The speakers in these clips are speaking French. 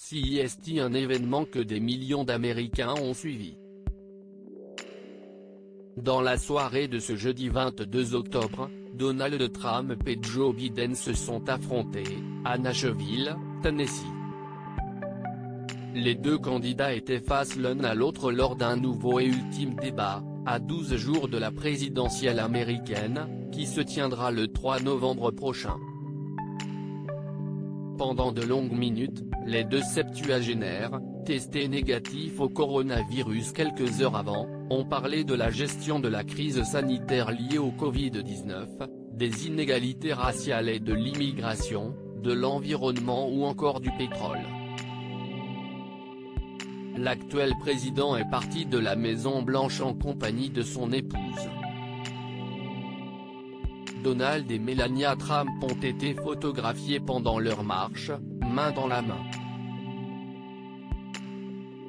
CEST, un événement que des millions d'Américains ont suivi. Dans la soirée de ce jeudi 22 octobre, Donald Trump et Joe Biden se sont affrontés, à Nashville, Tennessee. Les deux candidats étaient face l'un à l'autre lors d'un nouveau et ultime débat, à 12 jours de la présidentielle américaine, qui se tiendra le 3 novembre prochain. Pendant de longues minutes, les deux septuagénaires, testés négatifs au coronavirus quelques heures avant, ont parlé de la gestion de la crise sanitaire liée au Covid-19, des inégalités raciales et de l'immigration, de l'environnement ou encore du pétrole. L'actuel président est parti de la Maison-Blanche en compagnie de son épouse. Donald et Melania Trump ont été photographiés pendant leur marche, main dans la main.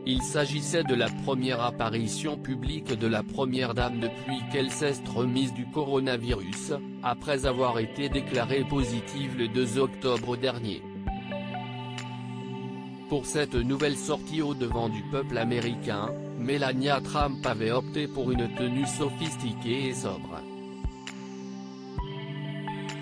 Il s'agissait de la première apparition publique de la première dame depuis qu'elle s'est remise du coronavirus, après avoir été déclarée positive le 2 octobre dernier. Pour cette nouvelle sortie au devant du peuple américain, Melania Trump avait opté pour une tenue sophistiquée et sobre.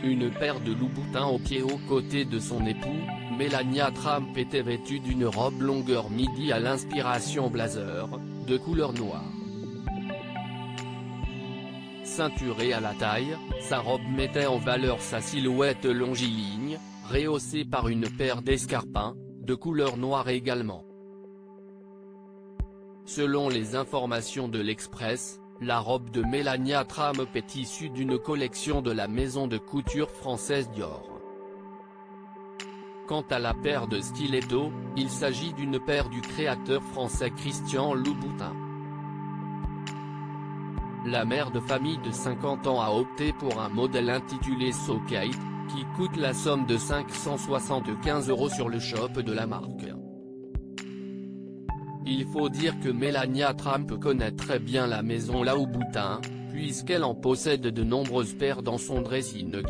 Une paire de loups-boutins aux pieds aux côtés de son époux, Melania Trump était vêtue d'une robe longueur midi à l'inspiration blazer, de couleur noire. Ceinturée à la taille, sa robe mettait en valeur sa silhouette longiligne, rehaussée par une paire d'escarpins, de couleur noire également. Selon les informations de l'Express, la robe de Melania Trump est issue d'une collection de la maison de couture française Dior. Quant à la paire de stilettos, il s'agit d'une paire du créateur français Christian Louboutin. La mère de famille de 50 ans a opté pour un modèle intitulé So Kate, qui coûte la somme de 575 € sur le shop de la marque. Il faut dire que Melania Trump connaît très bien la maison Louboutin, puisqu'elle en possède de nombreuses paires dans son dressing.